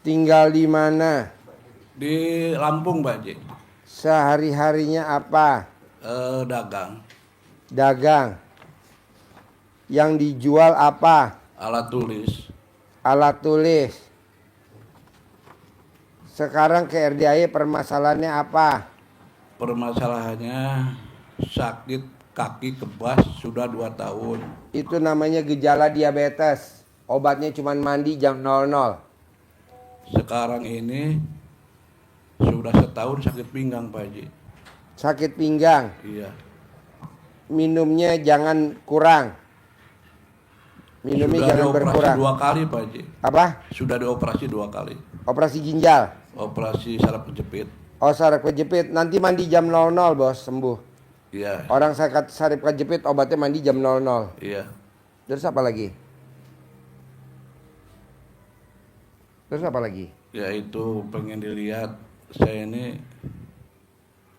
Tinggal di mana? Di Lampung, Pak Haji. Sehari-harinya apa? Dagang. Dagang. Yang dijual apa? Alat tulis. Alat tulis. Sekarang ke RDAY permasalahannya apa? Permasalahannya sakit kaki kebas sudah 2 tahun. Itu namanya gejala diabetes. Obatnya cuma mandi jam 00. Sekarang ini sudah setahun sakit pinggang, Pak Haji. Sakit pinggang. Iya. Minumnya jangan kurang. Minumnya Sudah jangan dioperasi berkurang. 2 kali, Pak Haji. Apa? Sudah dioperasi 2 kali. Operasi ginjal. Operasi saraf kejepit. Oh, saraf kejepit. Nanti mandi jam 00, Bos, sembuh. Iya. Orang saraf kejepit obatnya mandi jam 00. Iya. Terus apa lagi? Terus apa lagi? Ya itu pengen dilihat saya ini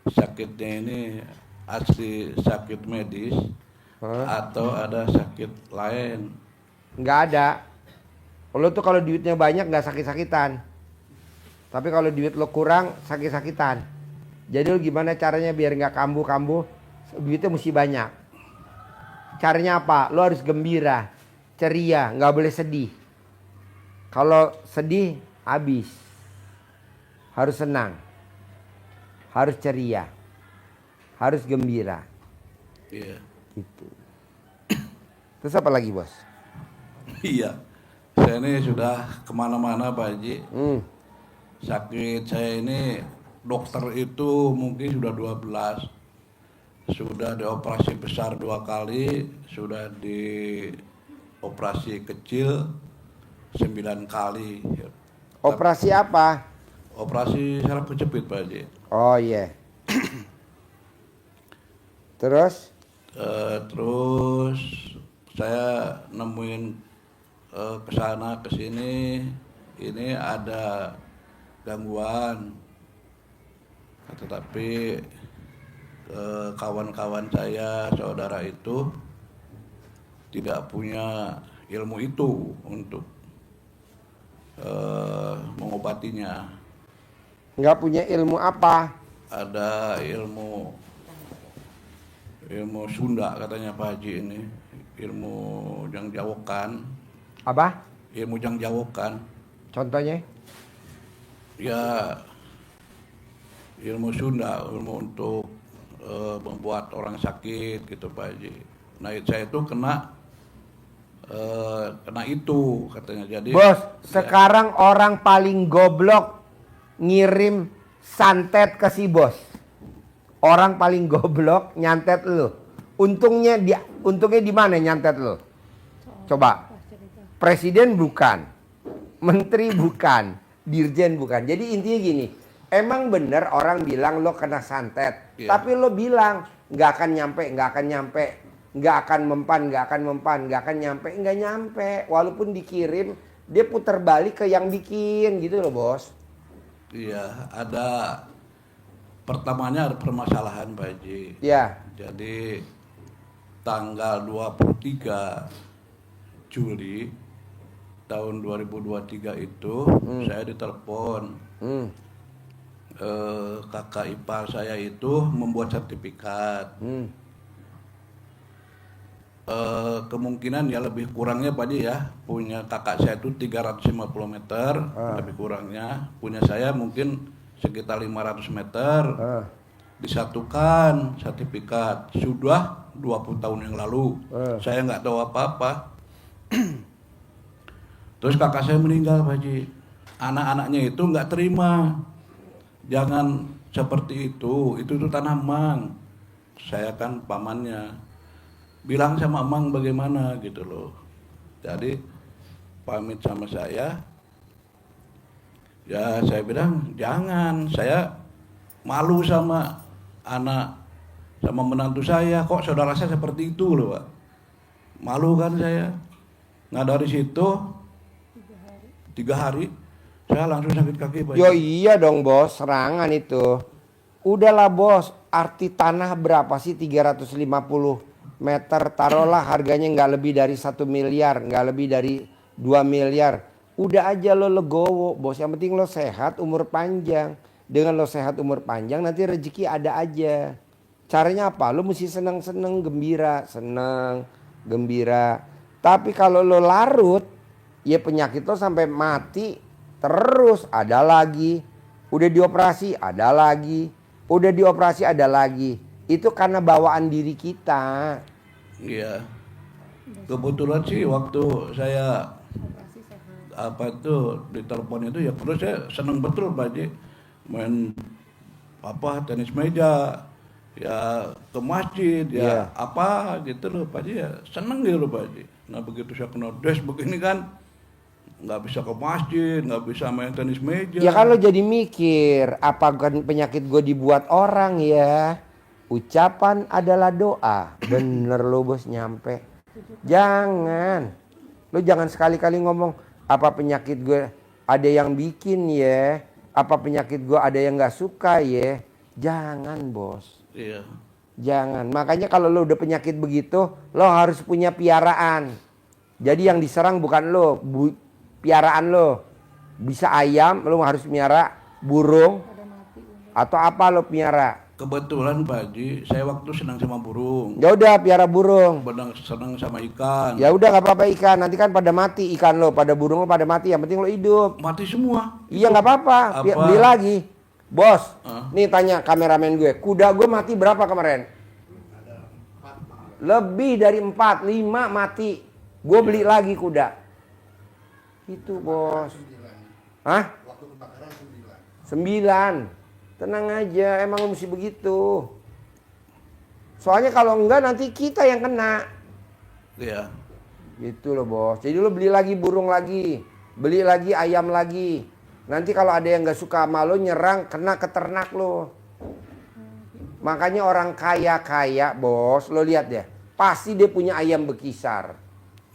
sakitnya ini asli sakit medis atau ada sakit lain. Nggak ada. Lo tuh kalau duitnya banyak nggak sakit-sakitan. Tapi kalau duit lo kurang sakit-sakitan. Jadi lo gimana caranya biar nggak kambuh-kambuh? Duitnya mesti banyak. Caranya apa? Lo harus gembira, ceria, nggak boleh sedih. Kalau sedih habis. Harus senang. Harus ceria. Harus gembira. Iya. Gitu. Terus apa lagi, Bos? Iya. Saya ini sudah kemana-mana, Pak Haji. Sakit saya ini dokter itu mungkin sudah 12. Sudah dioperasi besar 2 kali, sudah dioperasi kecil 9 kali. Operasi apa? Operasi saraf kejepit, Pak Haji. Oh iya. Terus? Terus saya nemuin kesana kesini ini ada gangguan, tetapi kawan-kawan saya, saudara itu tidak punya ilmu itu untuk mengobatinya. Nggak punya ilmu apa? Ada ilmu Sunda katanya Pak Haji ini, ilmu jangjawokan. Apa? Ilmu jangjawokan. Contohnya? Ya ilmu Sunda, ilmu untuk membuat orang sakit gitu Pak Haji. Nah saya itu kena itu katanya. Jadi Bos, ya, sekarang orang paling goblok ngirim santet ke si bos. Orang paling goblok nyantet lu. Untungnya di mana nyantet lu? Coba. Presiden bukan, menteri bukan, dirjen bukan. Jadi intinya gini, emang bener orang bilang lo kena santet, tapi lo bilang nggak akan nyampe, nggak akan nyampe. Walaupun dikirim, dia putar balik ke yang bikin gitu loh, Bos. Iya, pertamanya ada permasalahan Pak Haji. Ya. Jadi tanggal 23 Juli tahun 2023 itu saya ditelepon. Kakak ipar saya itu membuat sertifikat. Kemungkinan ya lebih kurangnya Pak Haji ya, punya kakak saya itu 350 meter, lebih kurangnya. Punya saya mungkin sekitar 500 meter. Disatukan sertifikat sudah 20 tahun yang lalu. Saya nggak tahu apa-apa. Terus kakak saya meninggal Pak Haji. Anak-anaknya itu nggak terima. Jangan seperti itu tuh tanah Mang. Saya kan pamannya. Bilang sama Mang bagaimana gitu loh. Jadi pamit sama saya. Ya saya bilang jangan, saya malu sama anak, sama menantu saya. Kok saudara saya seperti itu loh Pak. Malu kan saya. Nah dari situ 3 hari saya langsung sakit kaki Pak. Yo iya dong Bos, serangan itu. Udahlah Bos, arti tanah berapa sih 350 meter? Taruhlah harganya nggak lebih dari 1 miliar, nggak lebih dari 2 miliar. Udah aja lo legowo bos, yang penting lo sehat umur panjang. Dengan lo sehat umur panjang nanti rezeki ada aja. Caranya apa? Lo mesti senang-senang, gembira, senang, gembira. Tapi kalau lo larut, ya penyakit lo sampai mati terus ada lagi. Udah dioperasi ada lagi. Udah dioperasi ada lagi. Itu karena bawaan diri kita. Iya. Kebetulan sih waktu saya apa itu di telepon itu ya terus saya seneng betul Pak Haji main apa tenis meja ya ke masjid ya Iya. apa gitu loh Pak Haji ya seneng gitu loh Pak Haji. Nah begitu saya kena des begini kan nggak bisa ke masjid, nggak bisa main tenis meja. Ya kan lo jadi mikir, apa kan penyakit gue dibuat orang ya? Ucapan adalah doa. Bener lo bos, nyampe. Jangan. Lo jangan sekali-kali ngomong, apa penyakit gue ada yang bikin ya? Apa penyakit gue ada yang gak suka ya? Jangan bos. Iya. Jangan. Makanya kalau lo udah penyakit begitu, lo harus punya piaraan. Jadi yang diserang bukan lo, piaraan lo. Bisa ayam, lo harus piara burung. Atau apa lo piara? Kebetulan Pak Haji, saya waktu senang sama burung, Ya udah piara burung. senang sama ikan. Ya udah nggak apa-apa ikan. Nanti kan pada mati ikan lo, pada burung lo pada mati. Yang penting lo hidup. Mati semua. Iya nggak apa-apa. Apa? Beli lagi. Bos, Hah? nih tanya kameramen gue. Kuda gue mati berapa kemarin? Lebih dari 4, 5 mati. Gue beli lagi kuda. Itu bos. Hah? 9. Tenang aja, emang lo mesti begitu. Soalnya kalau enggak nanti kita yang kena. Iya. Gitu loh bos. Jadi lo beli lagi burung lagi. Beli lagi ayam lagi. Nanti kalau ada yang gak suka sama lo nyerang kena ke ternak lo. Makanya orang kaya-kaya bos. Lo lihat ya. Pasti dia punya ayam bekisar.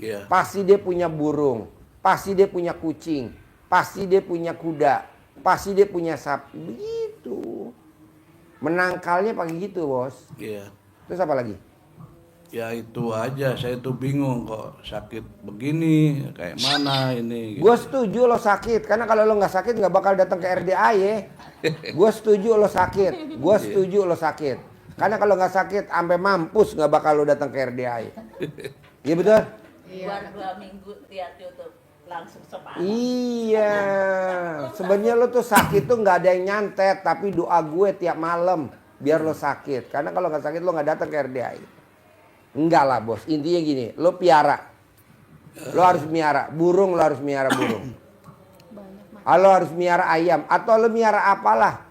Iya. Pasti dia punya burung. Pasti dia punya kucing. Pasti dia punya kuda. Pasti dia punya sapi. Begitu. Menangkalnya pakai gitu bos. Iya. Terus apa lagi? Ya itu aja, saya tuh bingung kok sakit begini, kayak mana ini. Gue setuju lo sakit. Karena kalau lo gak sakit gak bakal datang ke RDA ya. Gue setuju lo sakit. Gue setuju lo sakit. Karena kalau gak sakit sampai mampus gak bakal lo datang ke RDA ya. Iya betul? Buat 2 minggu lihat YouTube langsung semangat. Iya. Sebenarnya lo tuh sakit tuh nggak ada yang nyantet, tapi doa gue tiap malam biar lo sakit. Karena kalau nggak sakit lo nggak datang ke RDI. Enggak lah bos. Intinya gini, lo piara. Lo harus miara burung, lo harus miara burung. Lo harus miara ayam atau lo miara apalah.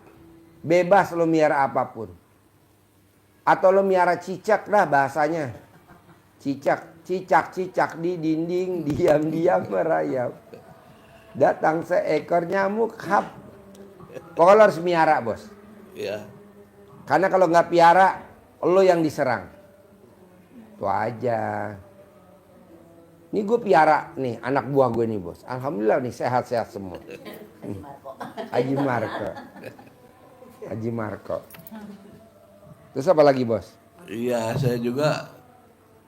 Bebas lo miara apapun. Atau lo miara cicak dah bahasanya. Cicak di dinding, diam-diam merayap. Datang seekor nyamuk, hap. Pokoknya lo harus miara bos. Iya. Karena kalau nggak piara, lo yang diserang. Itu aja. Ini gue piara nih, anak buah gue nih bos. Alhamdulillah nih sehat-sehat semua. Haji Marco. Haji Marco. Terus apa lagi bos? Iya, saya juga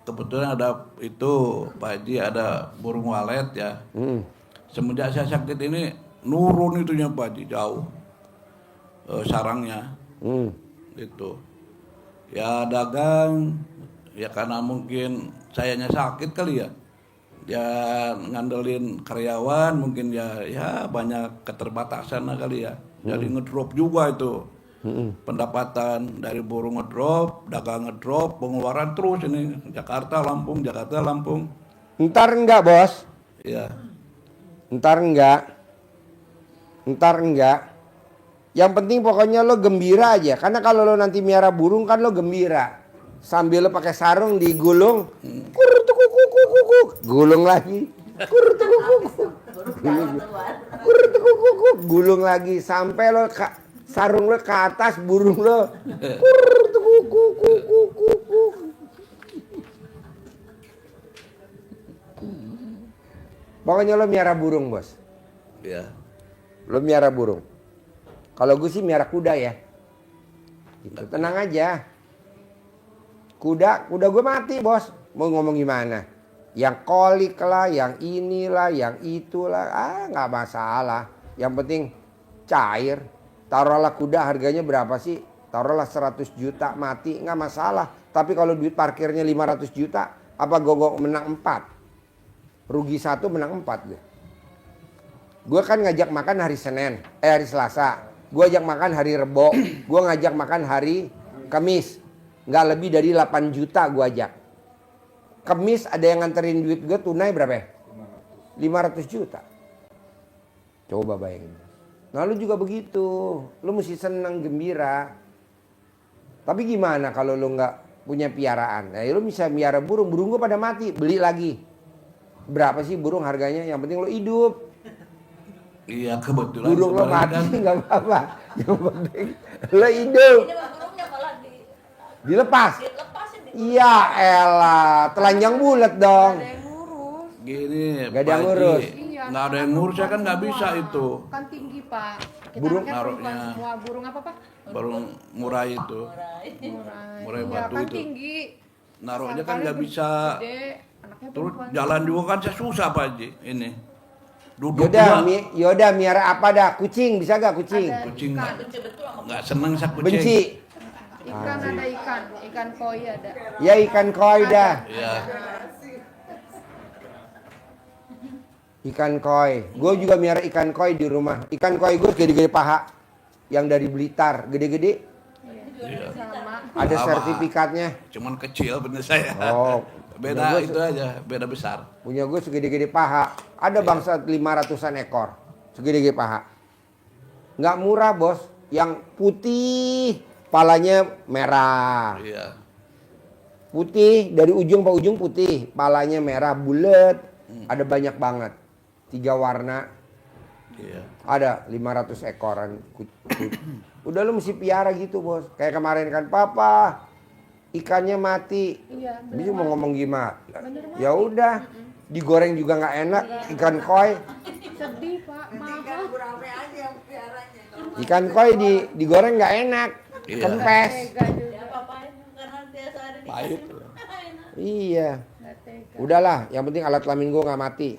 kebetulan ada itu Pak Haji ada burung walet ya. Semenjak saya sakit ini nurun itunya Pak Haji jauh sarangnya. Gitu. Ya dagang ya karena mungkin sayanya sakit kali ya. Ya ngandelin karyawan mungkin ya banyak keterbatasan lah kali ya. Jadi ngedrop juga itu. Pendapatan dari burung ngedrop, dagang ngedrop, pengeluaran terus ini Jakarta Lampung. Ntar enggak bos. Iya. Ntar enggak. Yang penting pokoknya lo gembira aja. Karena kalau lo nanti miara burung kan lo gembira. Sambil lo pakai sarung digulung, gulung lagi, gulung lagi sampai lo sarung lo ke atas, burung lo pokoknya lo miara burung bos. Iya. Lo miara burung. Kalau gue sih miara kuda ya. Gitu, tenang aja. Kuda gue mati bos. Mau ngomong gimana? Yang kolik lah, yang inilah, yang itulah, nggak masalah. Yang penting cair. Taruhlah kuda harganya berapa sih? Taruhlah 100 juta mati, nggak masalah. Tapi kalau duit parkirnya 500 juta, apa gogok menang 4? Rugi 1 menang 4 deh. Gue kan ngajak makan hari Senin, hari Selasa. Gue ajak makan hari Rebo. Gue ngajak makan hari Kamis. Nggak lebih dari 8 juta gue ajak. Kamis ada yang nganterin duit gue tunai berapa ya? 500 juta. Coba bayangin. Nah lu juga begitu. Lu mesti senang, gembira. Tapi gimana kalau lu nggak punya piaraan? Nah, lu bisa miara burung. Burung gue pada mati. Beli lagi. Berapa sih burung harganya? Yang penting lu hidup. Iya kebetulan Burung lo kemarin mati kan nggak apa-apa. Yang penting lo hidup. Ini mah burungnya kalau Dilepas. dilepasin di Iya elah. Telanjang bulat dong. Ada yang ngurus. gini Nggak ada yang Pak ngurus. Haji, Iya. nggak ada yang kan ngurus, saya kan nggak perempuan bisa semua. itu. Kan tinggi pak. Kita Burung kan perempuan naruhnya. semua. Burung apa pak? Baru murai itu, Murai. Murai Iya, batu kan itu. tinggi. naruhnya kan Sangkanya nggak bisa. Gede. Anaknya Terus perempuan. jalan juga kan saya susah Pak Haji ini. Duduk Yaudah, juga yaudah miara apa dah? Kucing bisa gak kucing? Ada Kucing ikan. benci betul sama nggak seneng saya kucing. Benci. Ikan ada ikan. Ikan koi ada. Ya ikan koi dah. Iya. Ikan koi. Gue juga miara ikan koi di rumah. Ikan koi gue gede-gede paha. Yang dari Blitar. Gede-gede. Iya. Sama. Ada Sama. sertifikatnya. Cuman kecil bener saya. Oh. Beda Punya itu gua, aja, beda besar. punya gue segede-gede paha. Ada bangsa 500-an ekor. Segede-gede paha. Nggak murah bos. Yang putih. Palanya merah. Iya. Putih. Dari ujung ke ujung putih. Palanya merah bulat. Ada banyak banget. 3 warna. Iya. Ada 500 ekoran. Udah lu mesti piara gitu bos. Kayak kemarin kan papa ikannya mati. Iya. Bisa mau ngomong gimana? Bener Ya udah, digoreng juga nggak enak. Ikan koi, Sedih pak. Mahal. ikan koi digoreng nggak enak. Iya. Kempes. Tega juga. dia apa-apain karena dia sehari Pahit. Iya. Nggak tega. Udahlah, yang penting alat kelamin gua nggak mati.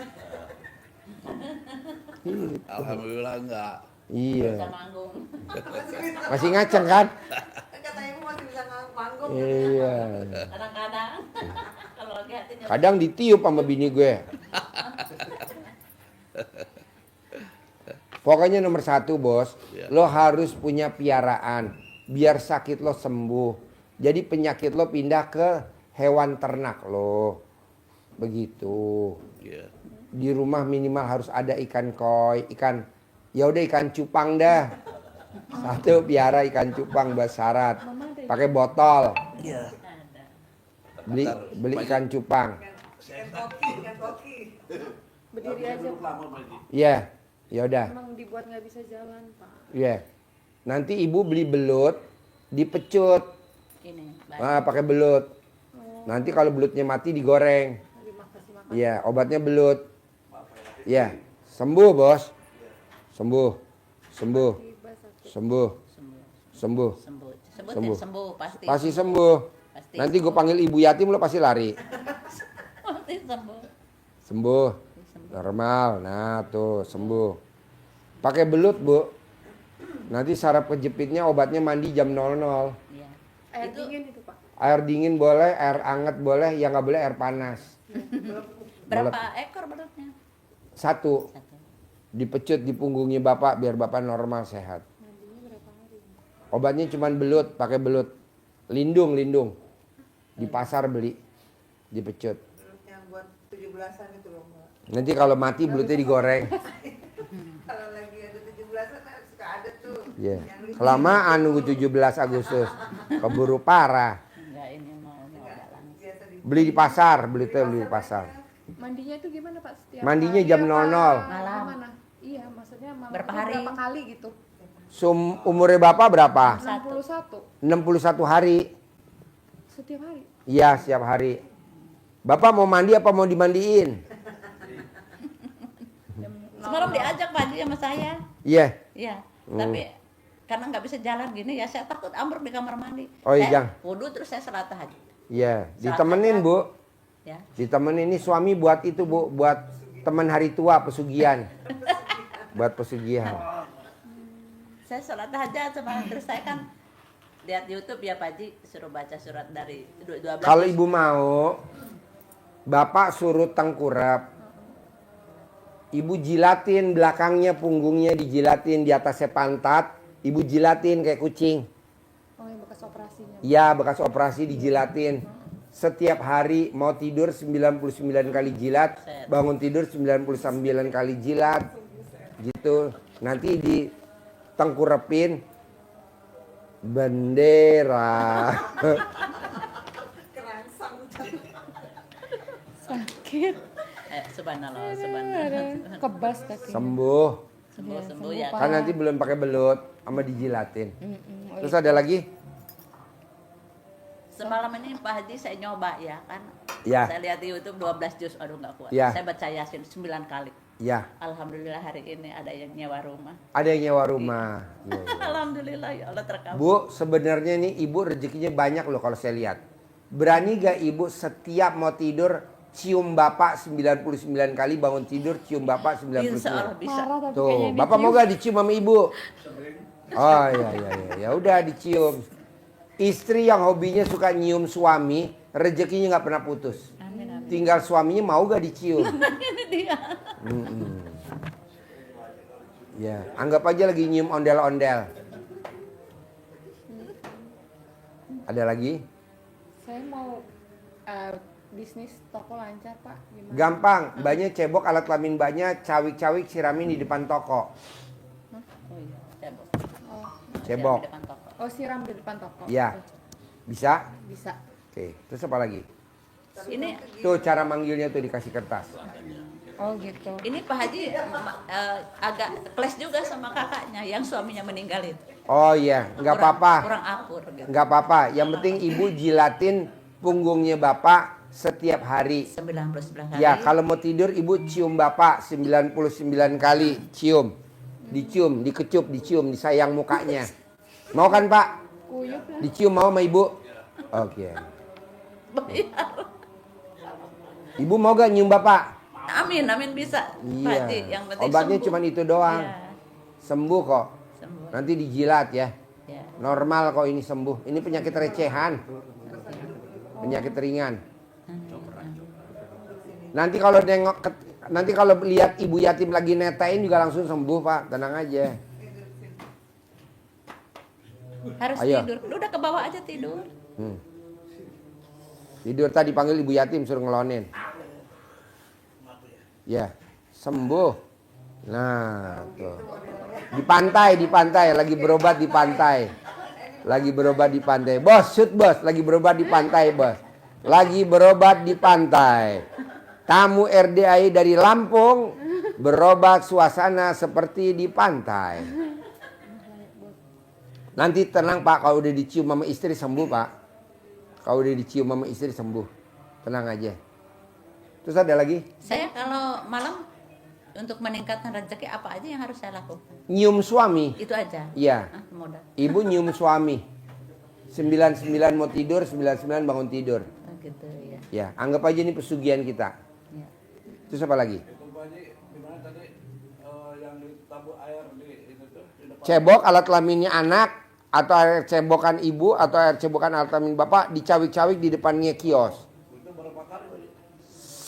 Alhamdulillah enggak. Iya. bisa manggung. Masih ngaceng kan? Kata ibu masih bisa manggung. Iya. Kadang-kadang kalau lagi hatinya Kadang ditiup sama bini gue. Pokoknya nomor 1 bos, Ya. lo harus punya piaraan biar sakit lo sembuh. Jadi penyakit lo pindah ke hewan ternak lo. Begitu. Iya. Di rumah minimal harus ada ikan koi, ya udah ikan cupang dah. 1 piara ikan cupang buat syarat. Pakai botol. Iya. ada. Beli ikan cupang. Ikan koki. Berdiri aja. Lama Pak Haji. Iya. Ya udah. Emang dibuat nggak bisa jalan pak. Iya. Nanti ibu beli belut, dipecut. Ini Pakai belut. Nanti kalau belutnya mati digoreng. Makasih. Iya, obatnya belut. Iya. Sembuh, Bos. Sembuh. Sembuh. Sembuh. sembuh Sembuh. sembuh sebut Sembuh. ya sembuh pasti Pasti sembuh. Pasti Nanti gue panggil ibu yatim lo pasti lari. pasti sembuh Sembuh. Normal. Nah, tuh sembuh. Pakai belut, Bu. Nanti saraf kejepitnya obatnya mandi jam 00. iya Air Itu- dingin itu pak. Air dingin boleh, air hangat boleh, yang nggak boleh air panas. berapa ekor belutnya 1. satu Dipecut di punggungnya bapak biar bapak normal sehat. Obatnya cuman belut, pakai belut. Lindung. Di pasar beli. Dipecut. Yang buat 17-an itu loh Mbak. Nanti kalau mati belutnya digoreng. Kalau lagi ada 17-an suka ada tuh. Iya. Yang lucu. Kelamaan nunggu 17 Agustus. Keburu parah. enggak ini mau jalan Biasa di Beli di pasar, belutnya beli di pasar. Mandinya itu gimana pak? Setiap Mandinya hari jam apa 00. Malam. Gimana? Iya maksudnya malam Berapa itu hari? Berapa kali gitu? Umurnya bapak berapa? 61 61 hari. setiap hari. Iya, setiap hari. Bapak mau mandi apa mau dimandiin? semalam diajak Pak Haji sama saya Iya. iya tapi karena nggak bisa jalan gini ya saya takut ambruk di kamar mandi Oh, iya, saya Jang. wudhu terus saya salat tahajud Iya, ditemenin, Bu. Ya. Ditemenin ini suami buat itu Bu, buat teman hari tua pesugihan. Buat pesugihan. Saya sholat hajat sama terus saya kan lihat YouTube ya Pak Haji suruh baca surat dari 12. Kalau ibu mau, bapak suruh tengkurap. Ibu jilatin belakangnya, punggungnya dijilatin, di atasnya pantat. Ibu jilatin kayak kucing. Oh, yang bekas operasinya. Iya, bekas operasi dijilatin. Setiap hari mau tidur 99 kali jilat, bangun tidur 99 kali jilat. Gitu. Nanti ditengkurepin bendera. Sakit. Subhanallah, subhanallah. Kebas kaki. Sembuh. Sembuh ya. Kan nanti belum pakai belut sama dijilatin. Terus ada lagi? Semalam ini Pak Haji saya nyoba ya kan. Ya. Saya lihat di YouTube 12 juz, aduh nggak kuat. Ya. Saya baca Yasin 9 kali. Ya, Alhamdulillah hari ini ada yang nyewa rumah. ada yang nyewa rumah. Iya, iya. Alhamdulillah ya Allah terkabul. Bu, sebenarnya nih ibu rezekinya banyak loh kalau saya lihat. Berani gak ibu setiap mau tidur cium bapak 99 kali, bangun tidur cium bapak 99? Insya Allah bisa. Marah tapi Tuh, kayaknya bapak mau dicium. gak dicium sama ibu? Oh iya iya iya, ya udah dicium. Istri yang hobinya suka nyium suami, rezekinya nggak pernah putus. Amin amin. Tinggal suaminya mau gak dicium. Ini dia. Ya, anggap aja lagi nyium ondel-ondel. Ada lagi? Saya mau bisnis toko lancar, Pak. Gimana? Gampang, mbaknya cebok alat kelamin mbaknya, cawik-cawik siramin di depan toko. Oh iya, cebok. Oh, Cebok. Di depan toko. oh siram di depan toko. Ya. Bisa? Bisa. Oke, terus apa lagi? Ini Tuh cara manggilnya tuh dikasih kertas. Oh gitu. ini Pak Haji agak clash juga sama kakaknya yang suaminya meninggal itu. Oh iya, nggak Kurang- apa-apa. Kurang akur gitu. Nggak apa-apa, yang penting ibu jilatin punggungnya bapak setiap hari. 99 kali. Ya, kalau mau tidur ibu cium bapak 99 kali, cium. Dicium, dikecup, dicium, disayang mukanya. Mau kan Pak? Kuyup lah. Dicium mau sama ibu? Oke. Ibu mau gak nyium bapak? Amin, amin bisa. Pak Haji, Iya. yang penting Obatnya sembuh. cuma itu doang. Iya, Sembuh kok. sembuh. Nanti dijilat ya. Ya. Normal kok ini sembuh. Ini penyakit recehan. Penyakit ringan. Nanti kalau nengok nanti kalau lihat ibu yatim lagi netain juga langsung sembuh, Pak. Tenang aja. Harus Ayo. tidur. Udah ke bawah aja tidur. Tidur tadi panggil ibu yatim suruh ngelonin. Ya, sembuh. Nah, tuh. Di pantai, lagi berobat di pantai. Lagi berobat di pantai. Bos, shoot bos, lagi berobat di pantai, bos. Lagi berobat di pantai. Tamu RDI dari Lampung berobat suasana seperti di pantai. Nanti tenang Pak, kalau udah dicium sama istri sembuh Pak. Kalau udah dicium sama istri sembuh. Tenang aja. Terus ada lagi? Saya kalau malam untuk meningkatkan rezeki apa aja yang harus saya lakukan? Nyium suami. Itu aja. Iya. Mudah. Ibu nyium suami. 99 mau tidur, 99 bangun tidur. Oh, gitu ya. Ya, anggap aja ini pesugihan kita. Ya. Terus apa lagi? Itu Pak Haji, gimana tadi yang ditabur air di itu tuh di depan. Cebok alat kelaminnya anak atau air cebokan ibu atau air cebokan alat kelamin bapak dicawik-cawik di depannya kios. Itu berapa kali Pak Haji?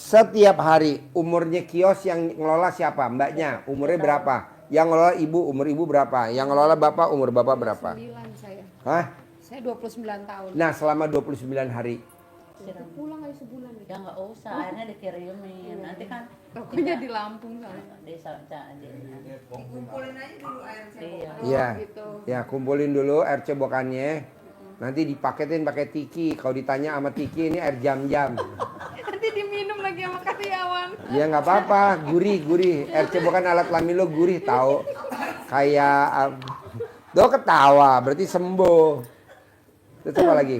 Setiap hari. Umurnya kios yang ngelola siapa? Mbaknya. Umurnya berapa? Yang ngelola ibu, umur ibu berapa? Yang ngelola bapak, umur bapak berapa? 9 saya. Hah? Saya 29 tahun. Nah, selama 29 hari. Pulang aja sebulan gitu. Ya nggak usah, airnya dikirimin. Nanti kan Tokonya di Lampung sana. di aja. Kumpulin aja dulu air cebok. Iya. Iya. gitu. Ya, kumpulin dulu air cebokannya. Nanti dipaketin pakai tiki. Kalau ditanya sama tiki ini air jam-jam. Nanti diminum lagi sama karyawan. Ya nggak apa-apa, gurih. Air cebokan alat kelamin lo gurih tahu. Kayak do ketawa, berarti sembuh. Terus apa lagi?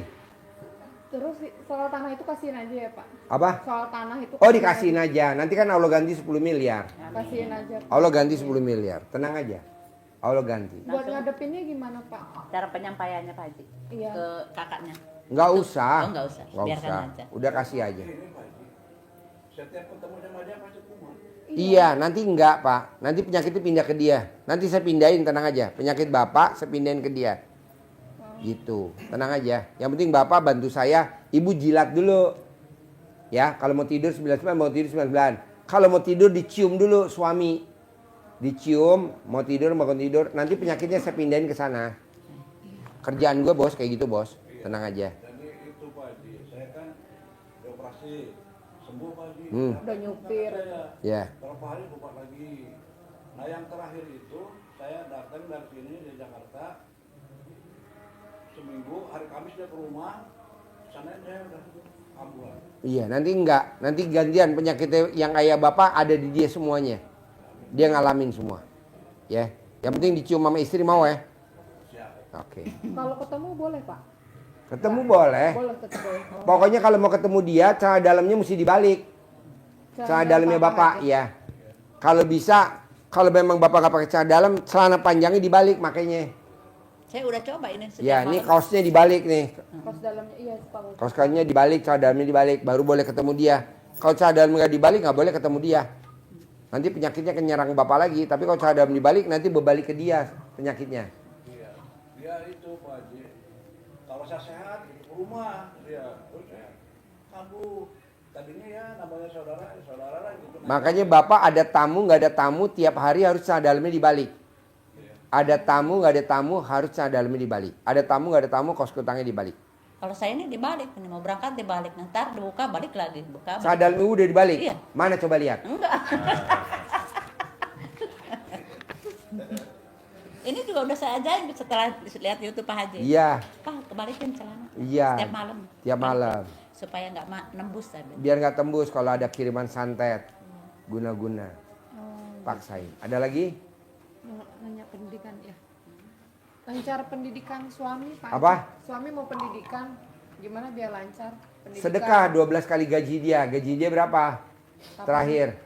Terus soal tanah itu kasihin aja ya Pak. Apa? Soal tanah itu. Oh, dikasihin aja. Nanti kan Allah ganti 10 miliar. Kasihin aja. Allah ganti 10 miliar. Tenang aja. Allah ganti. Buat ngadepinnya gimana Pak? Cara penyampaiannya Pak Haji Iya. ke kakaknya. Nggak usah. Oh, nggak usah. Nggak Biarkan usah. aja. Udah kasih aja. setiap ketemu sama dia pasti kumat. Iya, nanti enggak Pak. Nanti penyakitnya pindah ke dia. Nanti saya pindahin, tenang aja. Penyakit Bapak saya pindahin ke dia. Gitu, tenang aja. Yang penting Bapak bantu saya, Ibu jilat dulu. Ya, kalau mau tidur 99, mau tidur 99. Kalau mau tidur dicium dulu suami. Dicium, mau tidur, bangun tidur. Nanti penyakitnya saya pindahin ke sana. Kerjaan gue bos, kayak gitu bos. Tenang aja. Jadi itu Pak Haji, saya kan dioperasi, sembuh Pak Haji. Udah nyupir. Ya. Berapa hari berobat lagi. Nah yang terakhir itu saya datang dari sini di Jakarta. Seminggu, hari Kamis dia ke rumah. Sana saya udah ambulan. Iya, nanti enggak. Nanti gantian penyakitnya yang ayah Bapak ada di dia semuanya. Dia ngalamin semua. Ya. Yang penting dicium sama istri mau ya. Oke. Kalau ketemu boleh Pak? Ketemu boleh. Boleh tetap boleh. Oh. Pokoknya kalau mau ketemu dia, celana dalamnya mesti dibalik. Celana dalamnya Bapak, ya. Kalau bisa, kalau memang Bapak nggak pakai celana dalam, celana panjangnya dibalik makanya. Saya udah coba ini setiap Ya, ini malam. kaosnya dibalik nih. Kaos dalamnya iya Pak. Kaos kaosnya dibalik, celana dalamnya dibalik, baru boleh ketemu dia. Kalau celana dalamnya nggak dibalik, nggak boleh ketemu dia. Nanti penyakitnya akan nyerang Bapak lagi. Tapi kalau celana dalam dibalik, nanti berbalik ke dia penyakitnya. Iya, dia itu Pak Haji. Kalau saya sehat, ke rumah dia. Terus saya kambuh. Tadinya ya namanya saudara lah gitu. Makanya Bapak ada tamu, nggak ada tamu, tiap hari harus celana dalamnya dibalik. Ada tamu, nggak ada tamu, harus celana dalamnya dibalik. Ada tamu, nggak ada tamu, kaos kutangnya dibalik. Kalau saya ini dibalik, ini mau berangkat dibalik, ntar dibuka balik lagi, buka. Celana Balik. dalamnya udah dibalik. Iya. Mana coba lihat? Enggak. Ini juga udah saya ajain setelah lihat YouTube Pak Haji. Iya, Pak, kebalikin celana. iya. Setiap malam. Tiap malam. Supaya nggak nembus tadi. Biar nggak tembus kalau ada kiriman santet. Guna-guna. Oh, Paksain. Ada lagi? mau nanya pendidikan ya. Lancar pendidikan suami Pak. Apa? Suami mau pendidikan, gimana biar lancar pendidikan? Sedekah 12 kali gaji dia. Gaji dia berapa? Terakhir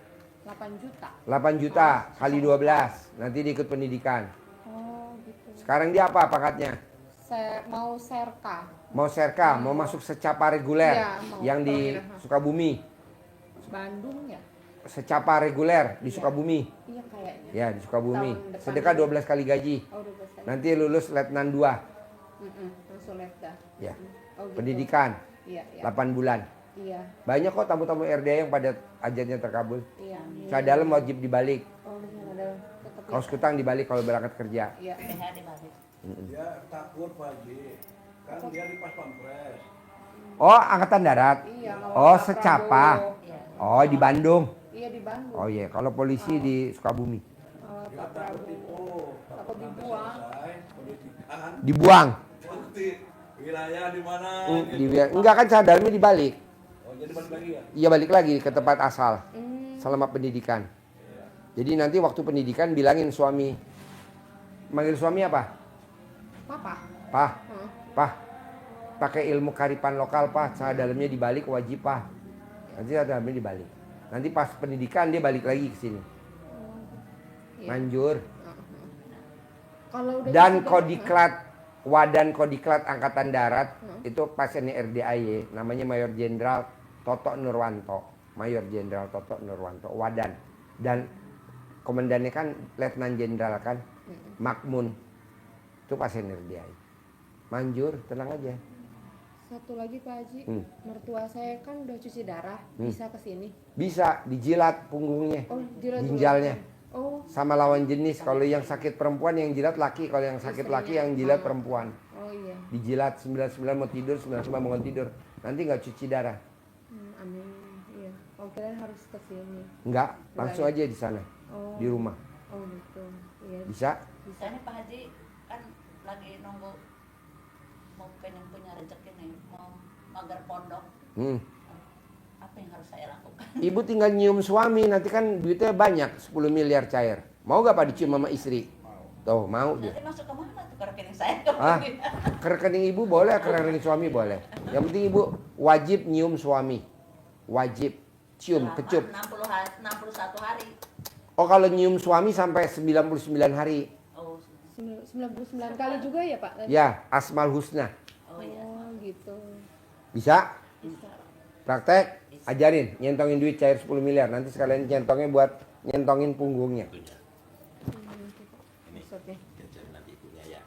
8 juta. 8 juta kali 12. Nanti dia ikut pendidikan. Oh gitu. Sekarang dia apa pakatnya? Saya mau serka. Mau serka, mau masuk secapa reguler Iya, mau. yang di Perwira. Sukabumi. Bandung ya? Secapa reguler di Iya. Sukabumi. Iya kayaknya. Ya, di Sukabumi. Tahun depan. Sedekah 12 kali gaji. Oh, 12 kali. Nanti lulus letnan 2. Langsung dah. Ya. Oh, gitu. Pendidikan Iya, iya. 8 bulan. Iya. Banyak kok tamu-tamu RDA yang pada ajarnya terkabul. Iya. Celana dalam wajib dibalik. Oh, ada tetap Kaos kutang dibalik kalau berangkat kerja. Iya. PH dibalik. Dia takut Pak Haji. Kan dia di pas pampres. Oh, angkatan darat. Iya, kalau Oh, Pak secapa. Prabowo. Iya. Oh, di Bandung. Iya di Bandung. Oh iya, kalau polisi di Sukabumi. Oh, Dia Pak takut Prabowo. itu. Takut dibuang. Selesai pendidikan. Dibuang. Bukti wilayah di mana? Enggak kan celana dalamnya dibalik. Oh jadi balik lagi ya? Iya, balik lagi ke tempat asal. Hmm. Selama pendidikan. Jadi nanti waktu pendidikan bilangin suami. Manggil suami apa? Papa. Pah, Hah? pah. Pakai ilmu karipan lokal, Pak. Celana dalamnya dibalik wajib, Pak. Nanti celana dalamnya dibalik. Nanti pas pendidikan dia balik lagi ke sini. Iya. Manjur. Kalau udah Dan wisuda- Kodiklat Wadan Kodiklat Angkatan Darat itu pasiennya RDAY namanya Mayor Jenderal Toto Nurwanto. Mayor Jenderal Toto Nurwanto Wadan. Dan komandannya kan Letnan Jenderal kan Makmun. Itu pasien RDAY. Manjur, tenang aja. Satu lagi Pak Haji, mertua saya kan udah cuci darah, bisa ke sini. Bisa dijilat punggungnya, Oh, jilat dulu. ginjalnya. Oh, Sama lawan jenis. Kalau yang sakit perempuan yang jilat laki, kalau yang sakit laki yang jilat perempuan. oh iya. Dijilat 99 mau tidur, 99 mau tidur. Nanti nggak cuci darah. Amin. Iya. Oh, kirain harus ke sini. Enggak, langsung aja di sana, Oh. di rumah. Oh, gitu. Iya. Bisa? Bisa nih Pak Haji kan lagi nunggu mau pengen punya rezeki nih, mau magar pondok. Apa yang harus saya lakukan? Ibu tinggal nyium suami, nanti kan duitnya banyak, 10 miliar cair. Mau gak Pak dicium sama istri? Tuh, mau dia. Nanti masuk ke mana tuh ke rekening saya? Ah, ke rekening ibu boleh, ke rekening suami boleh. Yang penting ibu wajib nyium suami. Wajib. Cium, Selama kecup. 61 hari. Oh kalau nyium suami sampai 99 hari. Oh, 99 kali juga ya Pak? Tadi? Ya, Asmal Husna. oh iya. Oh, gitu. Bisa? Bisa. Praktek? Bisa. Ajarin nyentongin duit cair 10 miliar. Nanti sekalian nyentongnya buat nyentongin punggungnya. Itunya. Ini Maksudnya. jajan nanti ibunya ya.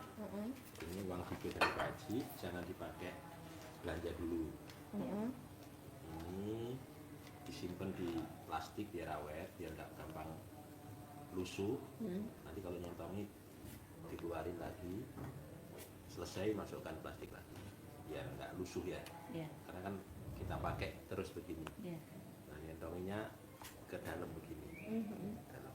Ini uang hidup dari Pak Haji, jangan dipakai belanja dulu. Ini disimpan di plastik biar awet, biar nggak gampang lusuh. Nanti kalau nyentongi dikeluarin lagi, selesai masukkan plastik lagi, biar nggak lusuh ya. Iya. Karena kan kita pakai terus begini. Iya. Nah nyentonginya ke dalam begini. Dalam.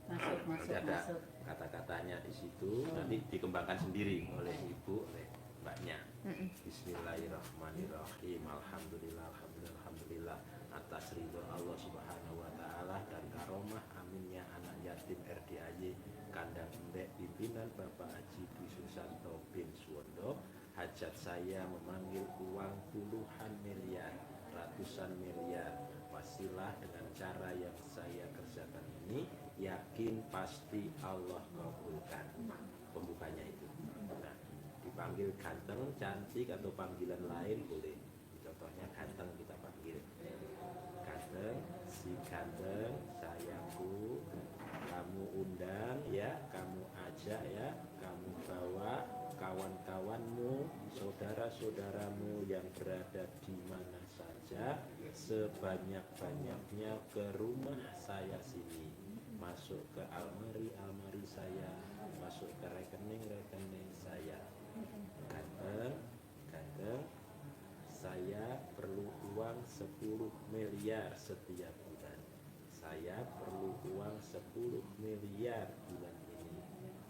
Masuk, Nanti masuk, ada masuk. kata-katanya di situ, nanti dikembangkan sendiri oleh ibu, oleh mbaknya. Bismillahirrahmanirrahim. Alhamdulillah, alhamdulillah, alhamdulillah atas ridho Allah Subhanahu wa taala dan karomah aminnya anak yatim RDAY kandang embek pimpinan Bapak Haji Dwi Susanto bin Suwondo. Hajat saya memanggil uang puluhan miliar, ratusan miliar. Wasilah dengan cara yang saya kerjakan ini, yakin pasti Allah kabulkan. Pembukanya itu. Nah, dipanggil ganteng, cantik atau panggilan lain boleh. Contohnya ganteng kita panggil. Ganteng, si ganteng, sayangku, kamu undang ya, kamu ajak ya, kamu bawa kawan-kawanmu, saudara-saudaramu yang berada di mana saja, sebanyak-banyaknya ke rumah saya sini, masuk ke almari saya, masuk ke rekening saya. Ganteng, saya perlu uang 10 miliar setiap bulan. Saya perlu uang 10 miliar bulan ini.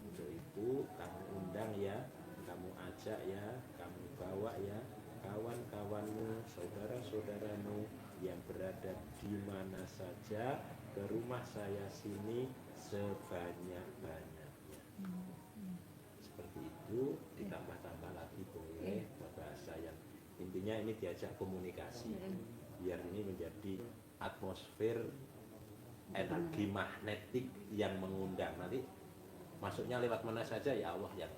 Untuk itu kamu undang ya, kamu ajak ya, kamu bawa ya, kawan-kawanmu, saudara-saudaramu yang berada di mana saja ke rumah saya sini sebanyak-banyaknya. Seperti itu, ditambah-tambah lagi boleh bahasa yang intinya ini diajak komunikasi biar ini menjadi atmosfer energi magnetik yang mengundang. Nanti masuknya lewat mana saja ya Allah yang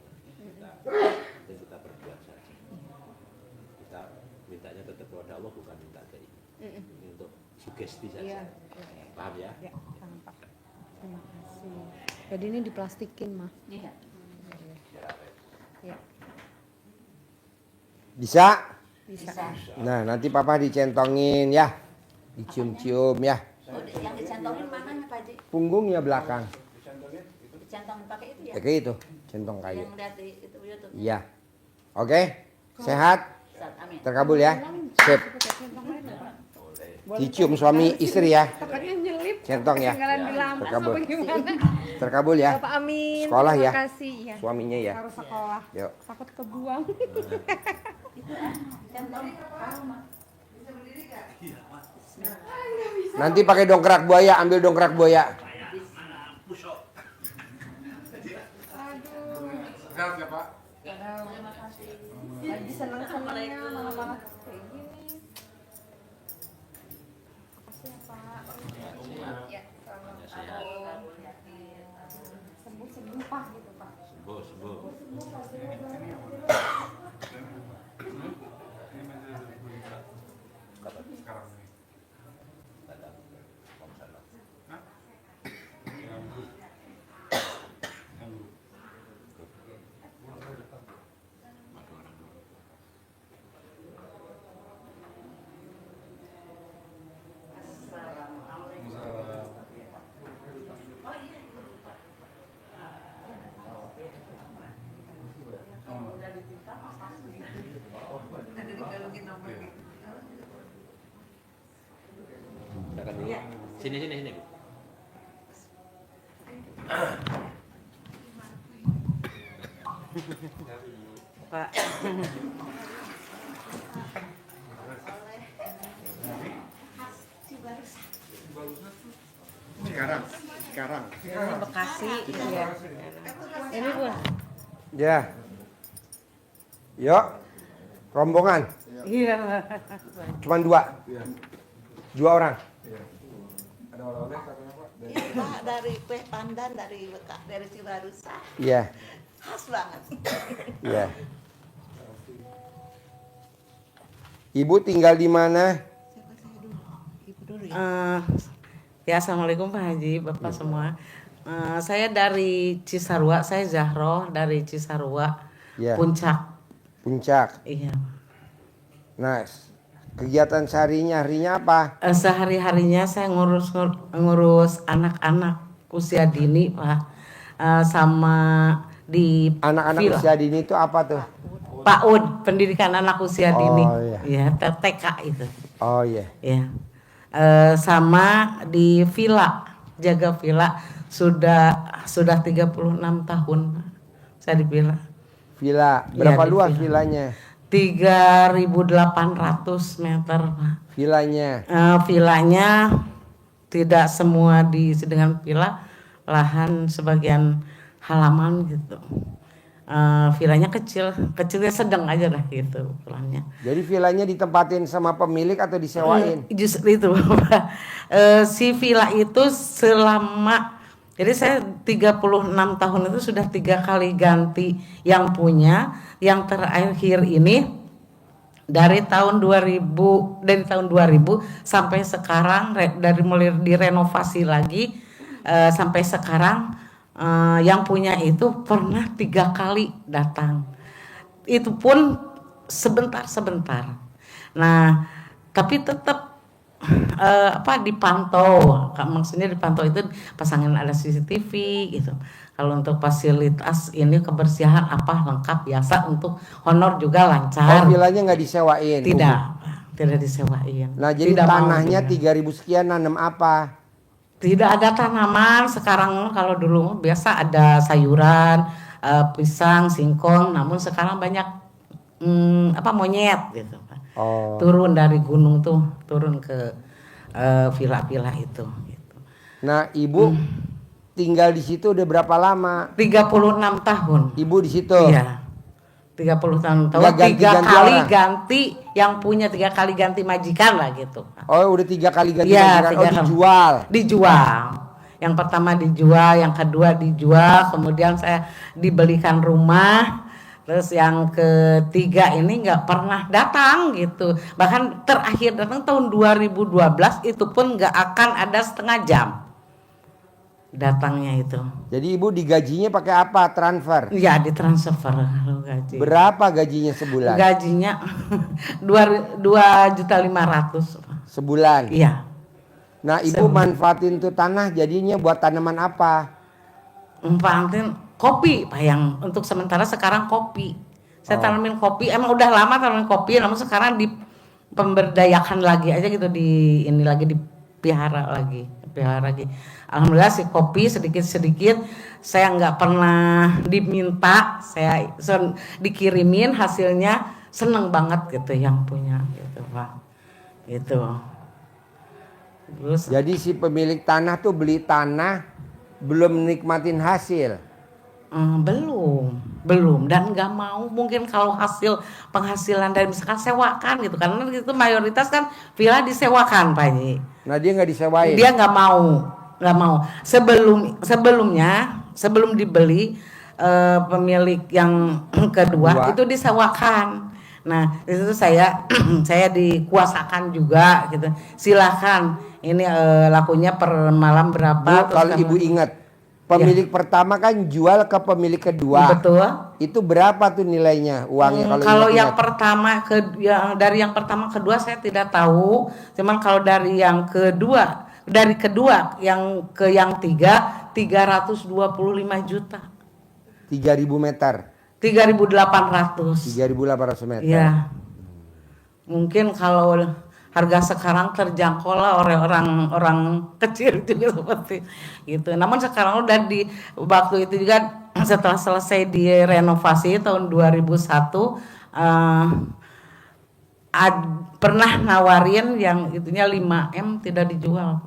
kita berbuat saja. Kita mintanya tetap kepada Allah, bukan minta ke ini. Ini untuk sugesti saja. Paham ya? Ya, paham Pak. Terima kasih. Jadi ini diplastikin mah. Iya. Ya, Bisa? bisa. Nah, nanti papa dicentongin ya. Dicium-cium ya. Oh, yang dicentongin mananya Pak Haji? Punggungnya belakang. Dicentongin pakai itu ya? Ya kayak itu, centong kayu. Yang lihat di itu YouTube. Iya. Oke. Sehat. Ustaz, amin. Terkabul ya. Sip. Dicium suami istri ya. Takutnya nyelip. Centong ya. Ketinggalan di lampu Terkabul. apa gimana? Terkabul ya. Bapak Amin. Sekolah ya. Terima kasih ya. Suaminya ya. Harus sekolah. Yuk. Takut kebuang. Centong aroma. Nanti pakai dongkrak buaya, ambil dongkrak buaya. Terima kasih. Lagi seneng-senengnya malah kayak gini. Makasih ya Pak. Ya, selamat sembuh-sembuh Pak gitu Pak. Sembuh. Ada dikalungin nomor gitu. Sini. Bu. Pak. Sekarang. Ini Bekasi. Iya. Ini pun. Ya. Yuk. Rombongan. Iya. Cuman dua. Orang. Iya Pak, dari kue pandan dari Cibarusa. Iya. Khas banget. Iya. Ibu tinggal di mana? Siapa saya Ya, assalamualaikum Pak Haji, Bapak semua. Saya dari Cisarua, saya Zahro dari Cisarua, Ya. Puncak. Puncak. Iya. Nah, kegiatan seharinya harinya apa? Sehari-harinya saya ngurus anak-anak usia dini, Pak. Sama di Anak-anak villa. usia dini itu apa tuh? PAUD, pendidikan anak usia dini. Oh, iya. Ya, TK itu. Oh iya. Ya. Sama di villa, jaga villa sudah 36 tahun saya di villa. Villa, Iya, berapa di luas villa. villanya? 3.800 meter, Pak. Villanya. Villanya tidak semua diisi dengan villa, lahan sebagian halaman gitu. Villanya kecilnya sedang aja lah gitu villanya. Jadi villanya ditempatin sama pemilik atau disewain? Justru itu, Bapak. Si villa itu jadi saya 36 tahun itu sudah 3 kali ganti yang punya. Yang terakhir ini dari tahun 2000 sampai sekarang mulai direnovasi lagi sampai sekarang. Yang punya itu pernah 3 kali datang, itu pun sebentar. Nah, tapi tetap dipantau. Maksudnya dipantau itu pasangan ada CCTV gitu. Kalau untuk fasilitas ini kebersihan apa lengkap biasa, untuk honor juga lancar. Oh, villanya nggak disewain? Tidak disewain. Nah, jadi tidak tanahnya 3.000 sekian nanam apa? Tidak ada tanaman sekarang. Kalau dulu biasa ada sayuran, pisang, singkong. Namun sekarang banyak monyet gitu. Oh. Turun dari gunung tuh, turun ke villa-villa itu. Gitu. Nah, ibu tinggal di situ udah berapa lama? 36 tahun. Ibu di situ? Iya. 30 tahun. Nggak 3 ganti-ganti kali orang? ganti yang punya, 3 kali ganti majikan lah gitu. Oh, udah 3 kali ganti Iya, majikan. 3 Oh, kali. dijual. Dijual. Yang pertama dijual, yang kedua dijual, kemudian saya dibelikan rumah. Terus yang ketiga ini nggak pernah datang gitu. Bahkan terakhir datang tahun 2012 itu pun nggak akan ada setengah jam datangnya itu. Jadi ibu digajinya pakai apa? Transfer? Ya, ditransfer kalau gaji. Berapa gajinya sebulan? Gajinya 2.500.000 sebulan. Iya. Nah, ibu manfaatin tuh tanah jadinya buat tanaman apa? Manfaatin kopi, Pak, yang untuk sementara sekarang kopi. Saya tanamin kopi, emang udah lama tanamin kopi, namun sekarang dipemberdayakan lagi aja gitu, dipelihara lagi. Alhamdulillah si kopi sedikit-sedikit saya nggak pernah diminta, saya dikirimin hasilnya, seneng banget gitu yang punya gitu, Pak. Gitu. Terus Jadi si pemilik tanah tuh beli tanah belum nikmatin hasil. belum dan nggak mau. Mungkin kalau penghasilan dari misalkan sewakan gitu, karena itu mayoritas kan villa disewakan, Pak Haji. Nah, dia nggak disewain. Dia nggak mau. Sebelum dibeli, pemilik yang kedua itu disewakan. Nah, itu saya dikuasakan juga gitu. Silakan, ini lakunya per malam berapa? Bu, kalau ibu ingat, pemilik pertama kan jual ke pemilik kedua. Betul. Itu berapa tuh nilainya uangnya Kalau yang ingat-ingat? pertama dari yang pertama kedua saya tidak tahu. Cuman kalau dari yang kedua yang tiga 325 juta. 3.000 meter. 3.800. 3.800 meter. Iya. Mungkin kalau harga sekarang terjangkau lah oleh orang kecil juga seperti gitu. Namun sekarang udah waktu itu juga setelah selesai direnovasi tahun 2001 pernah nawarin yang itunya 5M tidak dijual.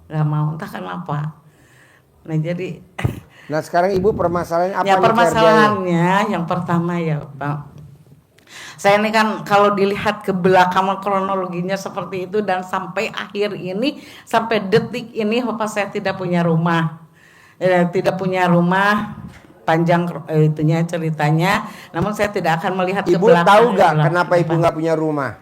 Nggak mau, entah kenapa. Nah, jadi Nah, sekarang ibu permasalahannya apa ya, nih, permasalahannya yang pertama ya, Pak. Saya ini kan kalau dilihat ke belakang kronologinya seperti itu, dan sampai akhir ini, sampai detik ini Bapak, saya tidak punya rumah. Panjang itunya ceritanya. Namun saya tidak akan melihat ke Ibu belakang. tahu nggak kenapa ibu nggak punya rumah?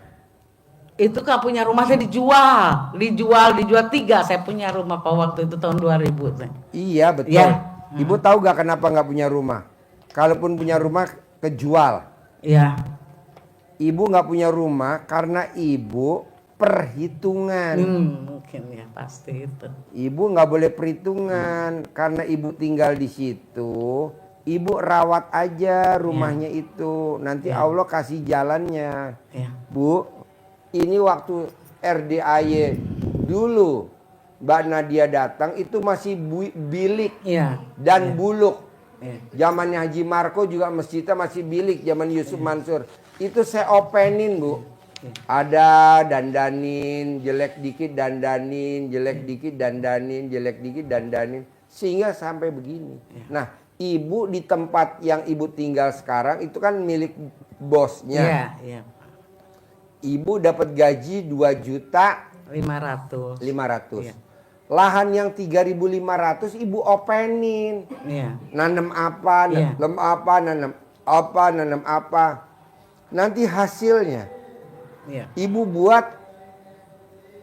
itu kan punya rumah saya dijual 3. Saya punya rumah Pak waktu itu tahun 2000 teh. Iya betul. Ya. Ibu tahu gak kenapa nggak punya rumah? Kalaupun punya rumah kejual. Iya. Ibu nggak punya rumah karena ibu perhitungan. Mungkin ya pasti itu. Ibu nggak boleh perhitungan karena ibu tinggal di situ. Ibu rawat aja rumahnya itu. Nanti Allah kasih jalannya. Ya. Bu, ini waktu RDAY dulu Mbak Nadia datang itu masih bilik Iya. dan buluk. Iya. Zamannya Haji Marco juga masjidnya masih bilik. Zaman Yusuf Mansur. Itu saya openin Bu. Ada dandanin, jelek dikit dandanin, jelek dikit dandanin, jelek dikit dandanin. Sehingga sampai begini. Nah, ibu di tempat yang ibu tinggal sekarang itu kan milik bosnya. Iya, iya. Ibu dapat gaji 500. 2.500.000. Iya. Lahan yang 3.500 ibu openin. Iya. Nanam apa, Iya. nanam apa, nanam apa, nanam apa. Nanti hasilnya Iya. ibu buat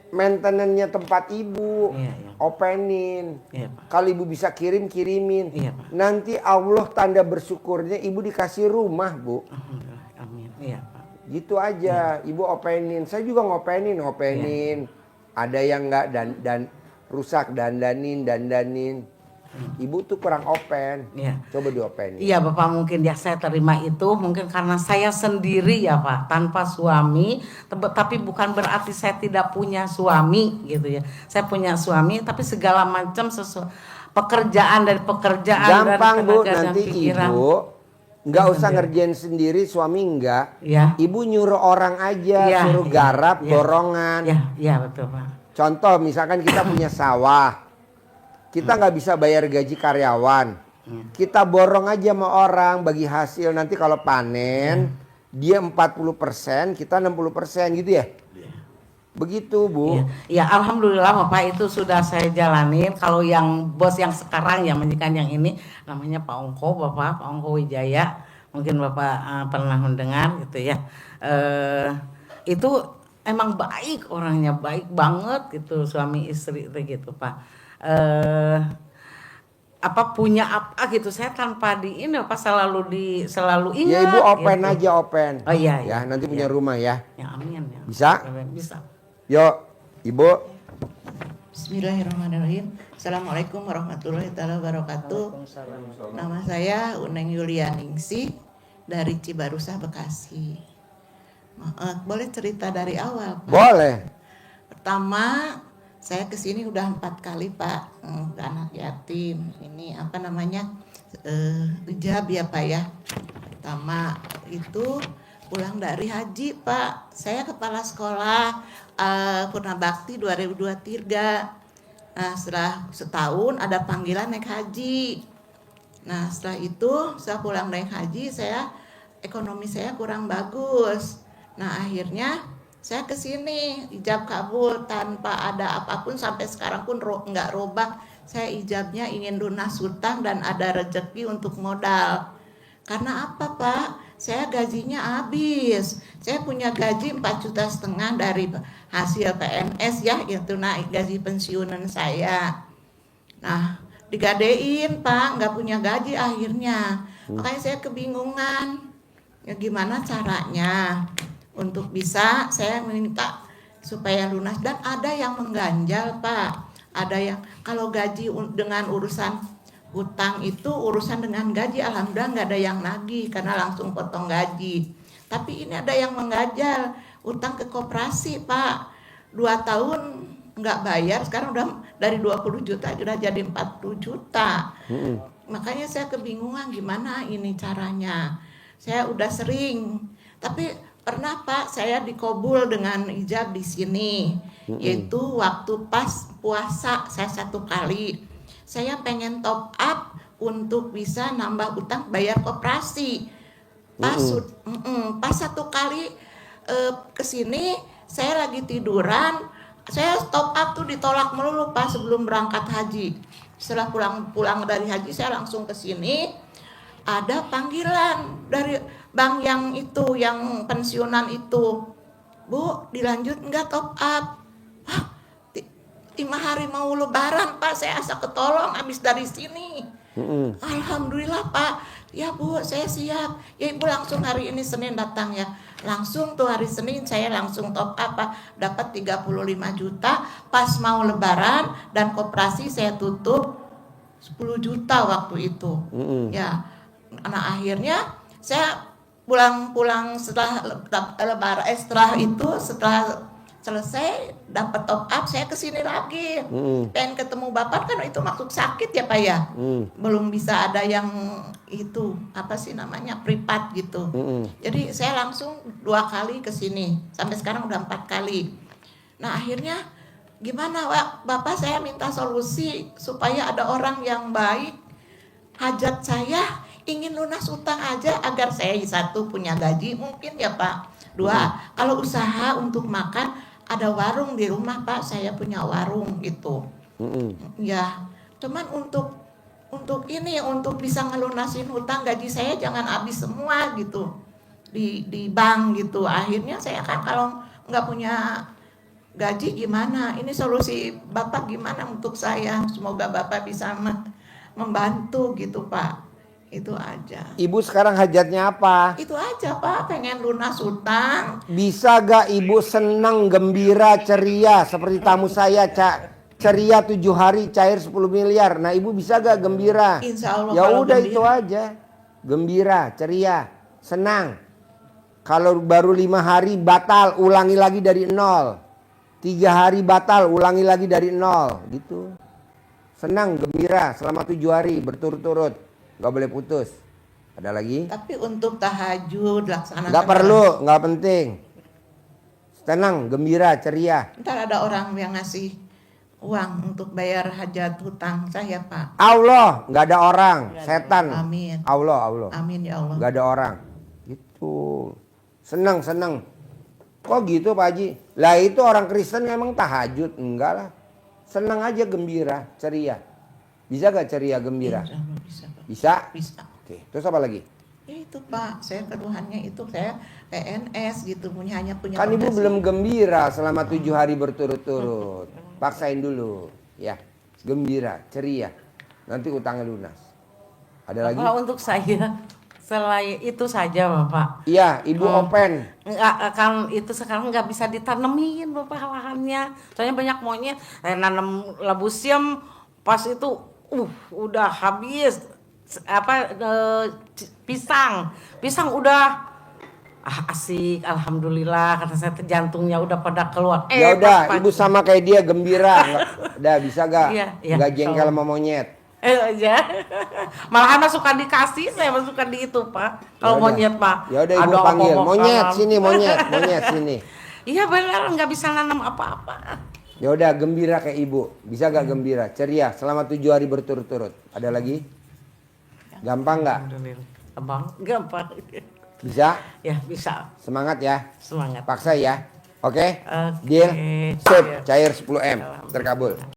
maintenance-nya tempat ibu. Iya, iya. Openin. Iya, Pak. Kalau ibu bisa kirimin. Iya, Pak. Nanti Allah tanda bersyukurnya ibu dikasih rumah, Bu. Alhamdulillah. Amin. Iya, Pak. Gitu aja, ibu openin. Saya juga ngopenin. Ada yang enggak dan rusak dandanin. Ibu tuh kurang open. Iya. Coba diopenin. Iya Bapak, mungkin ya saya terima itu mungkin karena saya sendiri ya Pak, tanpa suami, tapi bukan berarti saya tidak punya suami gitu ya. Saya punya suami tapi segala macam pekerjaan dari pekerjaan Gampang dari Bu, tenaga dan nanti pikiran. ibu nggak usah ngerjain sendiri, suami enggak. Ya. Ibu nyuruh orang aja, Ya, suruh ya, garap, ya. borongan. Ya betul Pak. Contoh misalkan kita punya sawah. Kita nggak bisa bayar gaji karyawan. Kita borong aja sama orang bagi hasil. Nanti kalau panen dia 40%, kita 60% gitu ya. Begitu Bu. Ya alhamdulillah Bapak, itu sudah saya jalanin. Kalau yang bos yang sekarang yang menyikan yang ini namanya Pak Ongko, Bapak Pak Ongko Wijaya. Mungkin Bapak pernah mendengar gitu ya. Itu emang baik, orangnya baik banget gitu, suami istri itu gitu Pak. Punya apa gitu, saya tanpa selalu ingat. Ya ibu open gitu. aja open. Oh iya. Ya nanti punya rumah ya. Ya amin ya. Bisa? Bisa. Yuk ibu. Bismillahirrahmanirrahim. Assalamualaikum warahmatullahi wabarakatuh. Nama saya Uneng Yulianingsih dari Cibarusah, Bekasi. Boleh cerita dari awal, Pak? Boleh. Pertama, saya kesini udah 4 kali Pak, anak yatim. Ini apa namanya, hijab ya Pak ya. Pertama itu pulang dari haji Pak. Saya kepala sekolah Purnabakti 2023. Nah setelah setahun ada panggilan naik haji. Nah setelah itu saya pulang naik haji, ekonomi saya kurang bagus. Nah akhirnya saya kesini ijab kabul tanpa ada apapun, sampai sekarang pun nggak robah. Saya ijabnya ingin lunas hutang dan ada rezeki untuk modal. Karena apa Pak? Saya gajinya habis. Saya punya gaji 4,5 juta dari hasil PNS ya, itu naik gaji pensiunan saya. Nah digadein Pak, nggak punya gaji akhirnya. Makanya saya kebingungan. Ya gimana caranya? Untuk bisa saya minta supaya lunas, dan ada yang mengganjal Pak. Ada yang kalau gaji dengan urusan hutang itu urusan dengan gaji alhamdulillah nggak ada yang nagih karena langsung potong gaji. Tapi ini ada yang mengganjal, utang ke koperasi Pak. 2 tahun nggak bayar, sekarang udah dari 20 juta sudah jadi 40 juta. Makanya saya kebingungan gimana ini caranya. Saya udah sering, tapi pernah Pak saya dikobul dengan ijab di sini, yaitu waktu pas puasa saya 1 kali. Saya pengen top up untuk bisa nambah utang bayar koperasi. Pas 1 kali kesini saya lagi tiduran, saya top up tuh ditolak melulu Pak sebelum berangkat haji. Setelah pulang dari haji saya langsung kesini, ada panggilan dari bank yang itu, yang pensiunan itu. Bu, dilanjut enggak top up? Hah, 5 hari mau lebaran Pak, saya asa ketolong habis dari sini. Alhamdulillah Pak, ya Bu saya siap. Ya Ibu langsung hari ini Senin datang ya. Langsung tuh hari Senin saya langsung top up Pak, dapat 35 juta. Pas mau lebaran dan koperasi saya tutup 10 juta waktu itu. Ya, nah akhirnya saya pulang setelah lebaran, setelah itu setelah selesai dapat top up saya kesini lagi. Pengen ketemu Bapak kan itu maksud sakit ya Pak ya. Belum bisa ada yang itu apa sih namanya privat gitu. Jadi saya langsung 2 kali kesini sampai sekarang udah 4 kali. Nah akhirnya gimana Bapak, saya minta solusi supaya ada orang yang baik. Hajat saya ingin lunas utang aja agar saya satu punya gaji mungkin ya Pak. 2 kalau usaha untuk makan ada warung di rumah Pak, saya punya warung gitu. Ya, cuman untuk ini untuk bisa ngelunasin hutang gaji saya jangan habis semua gitu di bank gitu. Akhirnya saya kan kalau nggak punya gaji gimana? Ini solusi Bapak gimana untuk saya? Semoga Bapak bisa membantu gitu Pak. Itu aja. Ibu sekarang hajatnya apa? Itu aja Pak, pengen lunas utang. Bisa gak ibu senang, gembira, ceria seperti tamu saya, ceria 7 hari cair 10 miliar. Nah ibu bisa gak gembira? Insya Allah. Ya kalau udah gembira. itu aja. Gembira, ceria, senang. Kalau baru 5 hari batal, ulangi lagi dari 0. 3 hari batal, ulangi lagi dari 0. Gitu. Senang, gembira selama 7 hari berturut-turut. Gak boleh putus. Ada lagi? Tapi untuk tahajud laksanakan. Gak perlu, gak penting. Tenang, gembira, ceria. Ntar ada orang yang ngasih uang untuk bayar hajat hutang saya Pak. Allah, nggak ada orang, setan. Amin. Allah. Amin ya Allah. Nggak ada orang. Gitu. Senang. Kok gitu Pak Haji? Lah itu orang Kristen emang tahajud? Enggak lah. Senang aja, gembira, ceria. Bisa gak ceria, gembira? Insya Allah bisa Pak. Bisa? Bisa. Oke, terus apa lagi? Ya itu Pak, saya keluhannya itu saya PNS gitu, hanya punya Kan ibu penghasilan. belum gembira selama 7 hari berturut-turut. Paksain dulu, ya. Gembira, ceria. Nanti utangnya lunas. Ada lagi? Kalau untuk saya selain itu saja Bapak. Iya, ibu open. Enggak, kan itu sekarang nggak bisa ditanemin Bapak lahannya. Soalnya banyak monyet. Nanam labu siam pas itu udah habis pisang udah asik, alhamdulillah kata saya jantungnya udah pada keluar. Ya udah, Pak. ibu sama kayak dia gembira. Udah bisa gak? Iya, Gak jengkel so. sama monyet. Aja. Malahan mah suka dikasih, saya mah suka di itu Pak. Kalau Yaudah. monyet Pak. Ya udah ibu Ada panggil, apa-apa monyet sekarang. sini, monyet sini. Iya benar, nggak bisa nanam apa-apa. Ya udah, gembira kayak ibu. Bisa gak gembira? Ceria selama 7 hari berturut-turut. Ada lagi? Gampang gak? Alhamdulillah. Abang, gampang. Bisa? Ya bisa. Semangat ya. Semangat. Paksa ya. Oke? Oke. Deal? Sip. Iya. Cair 10M. Terkabul.